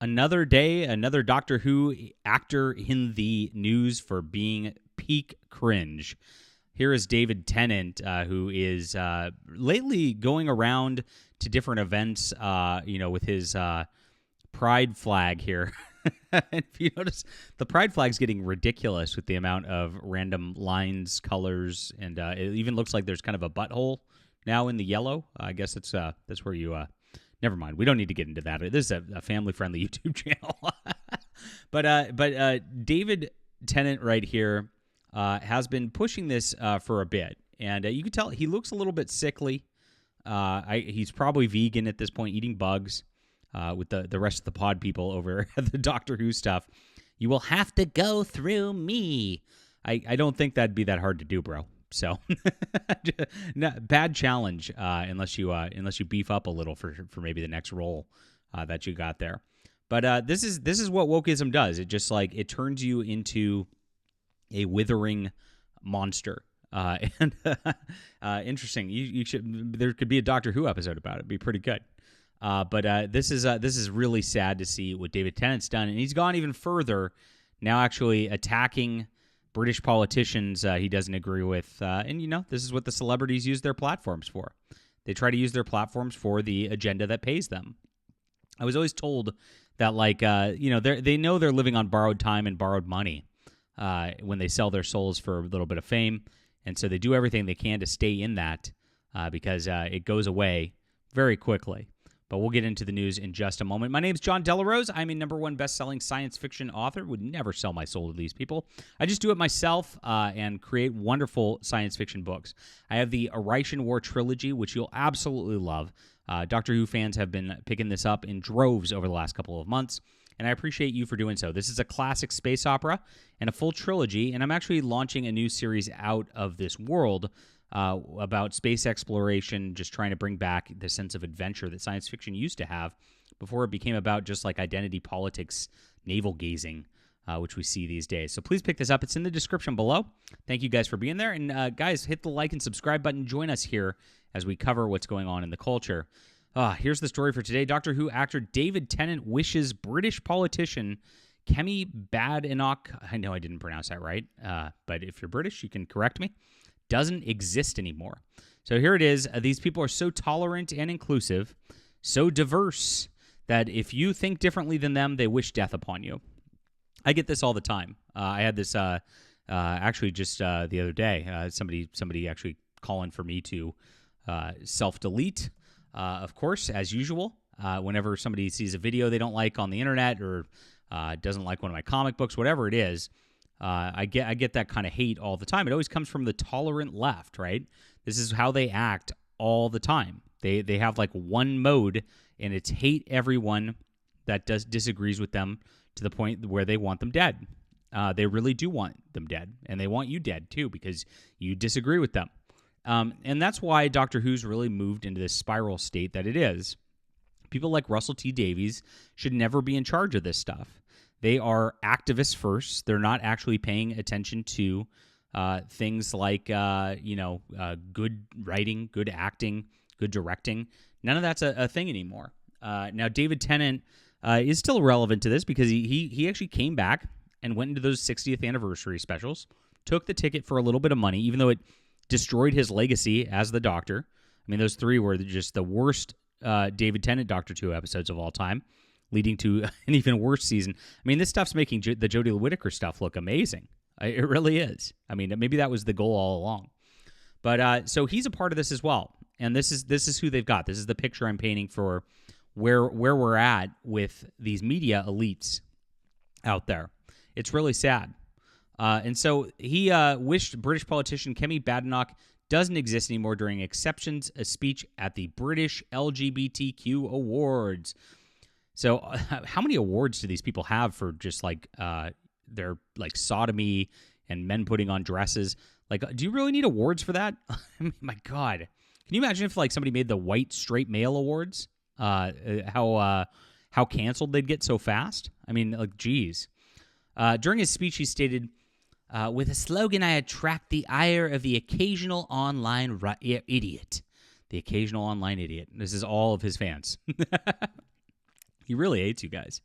Another day, another Doctor Who actor in the news for being peak cringe. Here is David Tennant, who is lately going around to different events, with his pride flag here. And if you notice, the pride flag's getting ridiculous with the amount of random lines, colors, and it even looks like there's kind of a butthole now in the yellow. I guess that's where you... Never mind. We don't need to get into that. This is a family-friendly YouTube channel. But David Tennant right here has been pushing this for a bit. And you can tell he looks a little bit sickly. He's probably vegan at this point, eating bugs with the rest of the pod people over at the Doctor Who stuff. You will have to go through me. I don't think that'd be that hard to do, bro. So, bad challenge unless you beef up a little for maybe the next role that you got there. But this is what wokeism does. It just it turns you into a withering monster. And interesting. You should there could be a Doctor Who episode about it. It'd be pretty good. But this is really sad to see what David Tennant's done, and he's gone even further. Now, actually attacking British politicians he doesn't agree with. And, this is what the celebrities use their platforms for. They try to use their platforms for the agenda that pays them. I was always told that, they know they're living on borrowed time and borrowed money when they sell their souls for a little bit of fame. And so they do everything they can to stay in that because it goes away very quickly. But we'll get into the news in just a moment. My name is John Delarose. I'm a #1 best-selling science fiction author. Would never sell my soul to these people. I just do it myself and create wonderful science fiction books. I have the Arroz War trilogy, which you'll absolutely love. Doctor Who fans have been picking this up in droves over the last couple of months, and I appreciate you for doing so. This is a classic space opera and a full trilogy, and I'm actually launching a new series out of this world about space exploration, just trying to bring back the sense of adventure that science fiction used to have before it became about just identity politics, navel gazing, which we see these days. So please pick this up. It's in the description below. Thank you guys for being there. And guys, hit the like and subscribe button. Join us here as we cover what's going on in the culture. Here's the story for today. Doctor Who actor David Tennant wishes British politician Kemi Badenoch, I know I didn't pronounce that right, but if you're British, you can correct me, doesn't exist anymore. So here it is. These people are so tolerant and inclusive, so diverse, that if you think differently than them, they wish death upon you. I get this all the time. I had this actually just the other day. Somebody actually calling for me to self-delete, of course, as usual. Whenever somebody sees a video they don't like on the internet or doesn't like one of my comic books, whatever it is, I get that kind of hate all the time. It always comes from the tolerant left, right? This is how they act all the time. They have one mode, and it's hate everyone that disagrees with them to the point where they want them dead. They really do want them dead, and they want you dead too because you disagree with them. And that's why Doctor Who's really moved into this spiral state that it is. People like Russell T. Davies should never be in charge of this stuff. They are activists first. They're not actually paying attention to things like, good writing, good acting, good directing. None of that's a thing anymore. Now, David Tennant is still relevant to this because he actually came back and went into those 60th anniversary specials, took the ticket for a little bit of money, even though it destroyed his legacy as the Doctor. I mean, those three were just the worst David Tennant Doctor Who episodes of all time, leading to an even worse season. I mean, this stuff's making the Jodie Whittaker stuff look amazing. It really is. I mean, maybe that was the goal all along. But so he's a part of this as well, and this is who they've got. This is the picture I'm painting for where we're at with these media elites out there. It's really sad. And so he wished British politician Kemi Badenoch doesn't exist anymore during Exceptions, a speech at the British LGBTQ Awards. So how many awards do these people have for just their sodomy and men putting on dresses? Do you really need awards for that? I mean, my God. Can you imagine if somebody made the white straight male awards? How canceled they'd get so fast? I mean, geez. During his speech, he stated, with a slogan, I attract the ire of the occasional online idiot. The occasional online idiot. This is all of his fans. He really hates you guys.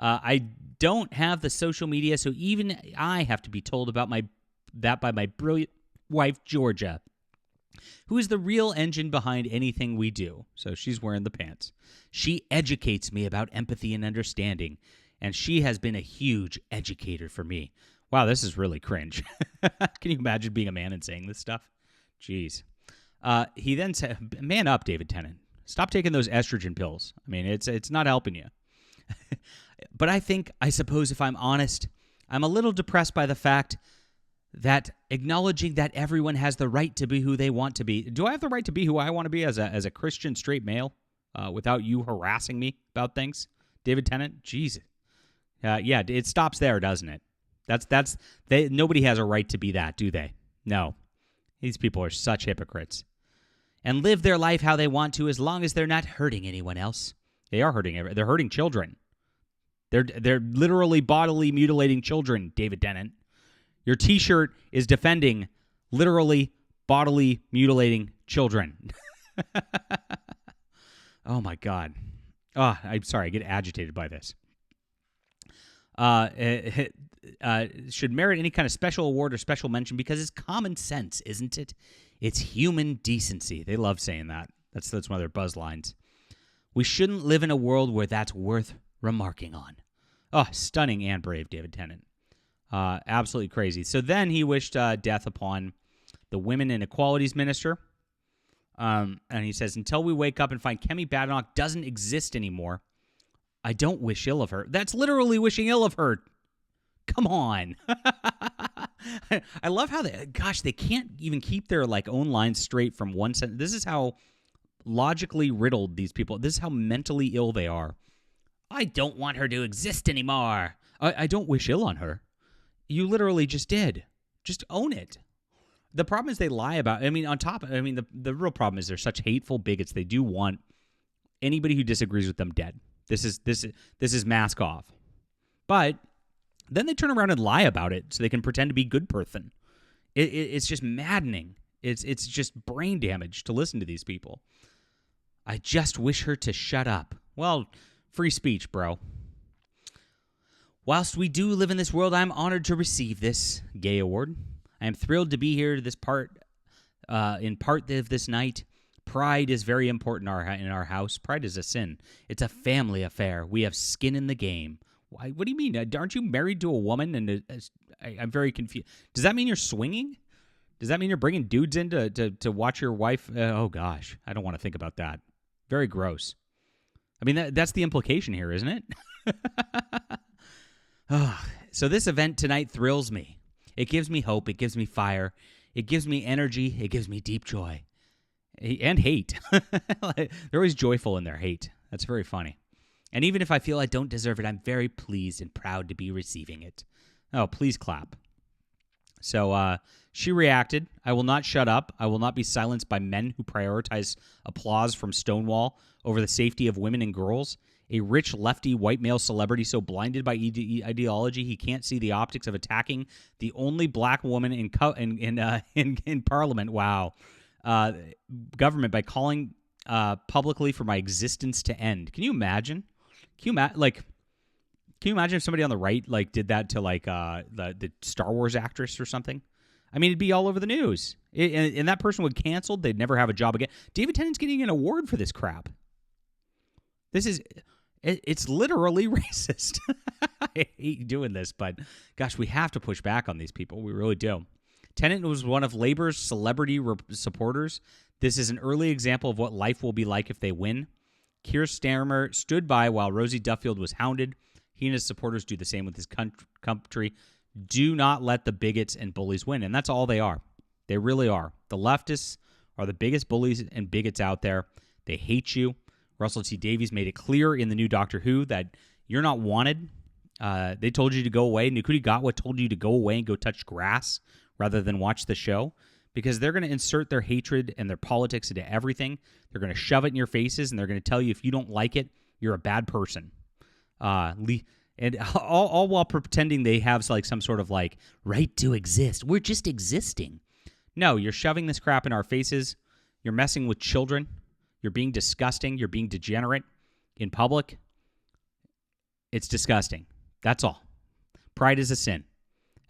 I don't have the social media, so even I have to be told about that by my brilliant wife, Georgia, who is the real engine behind anything we do. So she's wearing the pants. She educates me about empathy and understanding, and she has been a huge educator for me. Wow, this is really cringe. Can you imagine being a man and saying this stuff? Jeez. He then said, man up, David Tennant. Stop taking those estrogen pills. I mean, it's not helping you. But I suppose if I'm honest, I'm a little depressed by the fact that acknowledging that everyone has the right to be who they want to be. Do I have the right to be who I want to be as a Christian straight male without you harassing me about things? David Tennant? Jesus. Yeah, it stops there, doesn't it? Nobody has a right to be that, do they? No. These people are such hypocrites. And live their life how they want to as long as they're not hurting anyone else. They are hurting. They're hurting children. They're literally bodily mutilating children, David Tennant. Your T-shirt is defending literally bodily mutilating children. Oh, my God. Oh, I'm sorry. I get agitated by this. Should merit any kind of special award or special mention because it's common sense, isn't it? It's human decency. They love saying that. That's one of their buzz lines. We shouldn't live in a world where that's worth remarking on. Oh, stunning and brave, David Tennant. Absolutely crazy. So then he wished death upon the Women and Equalities Minister. And he says, until we wake up and find Kemi Badenoch doesn't exist anymore, I don't wish ill of her. That's literally wishing ill of her. Come on. I love how they can't even keep their own lines straight from one sentence. This is how logically riddled these people, this is how mentally ill they are. I don't want her to exist anymore. I don't wish ill on her. You literally just did. Just own it. The problem is they lie about, the real problem is they're such hateful bigots. They do want anybody who disagrees with them dead. This is mask off. But then they turn around and lie about it so they can pretend to be good person. It's just maddening. It's just brain damage to listen to these people. I just wish her to shut up. Well, free speech, bro. Whilst we do live in this world, I'm honored to receive this gay award. I am thrilled to be here in part of this night. Pride is very important in our house. Pride is a sin. It's a family affair. We have skin in the game. Why? What do you mean? Aren't you married to a woman? And I'm very confused. Does that mean you're swinging? Does that mean you're bringing dudes in to watch your wife? Oh, gosh. I don't want to think about that. Very gross. I mean, that's the implication here, isn't it? So this event tonight thrills me. It gives me hope. It gives me fire. It gives me energy. It gives me deep joy. And hate. They're always joyful in their hate. That's very funny. And even if I feel I don't deserve it, I'm very pleased and proud to be receiving it. Oh, please clap. So she reacted, I will not shut up. I will not be silenced by men who prioritize applause from Stonewall over the safety of women and girls. A rich lefty white male celebrity so blinded by ideology he can't see the optics of attacking the only black woman in Parliament. Wow. Government by calling publicly for my existence to end. Can you imagine? Can you imagine if somebody on the right did that to the Star Wars actress or something? I mean, it'd be all over the news. And that person would cancel. They'd never have a job again. David Tennant's getting an award for this crap. It's literally racist. I hate doing this, but gosh, we have to push back on these people. We really do. Tennant was one of Labor's celebrity supporters. This is an early example of what life will be like if they win. Keir Starmer stood by while Rosie Duffield was hounded. He and his supporters do the same with his country. Do not let the bigots and bullies win. And that's all they are. They really are. The leftists are the biggest bullies and bigots out there. They hate you. Russell T. Davies made it clear in the new Doctor Who that you're not wanted. They told you to go away. Nkuti Gatwa told you to go away and go touch grass rather than watch the show, because they're going to insert their hatred and their politics into everything. They're going to shove it in your faces, and they're going to tell you if you don't like it, you're a bad person. And all while pretending they have some sort of right to exist. We're just existing. No, you're shoving this crap in our faces. You're messing with children. You're being disgusting. You're being degenerate in public. It's disgusting. That's all. Pride is a sin.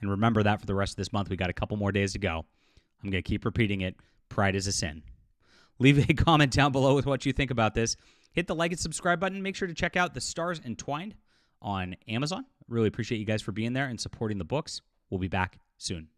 And remember that for the rest of this month. We got a couple more days to go. I'm going to keep repeating it. Pride is a sin. Leave a comment down below with what you think about this. Hit the like and subscribe button. Make sure to check out The Stars Entwined on Amazon. Really appreciate you guys for being there and supporting the books. We'll be back soon.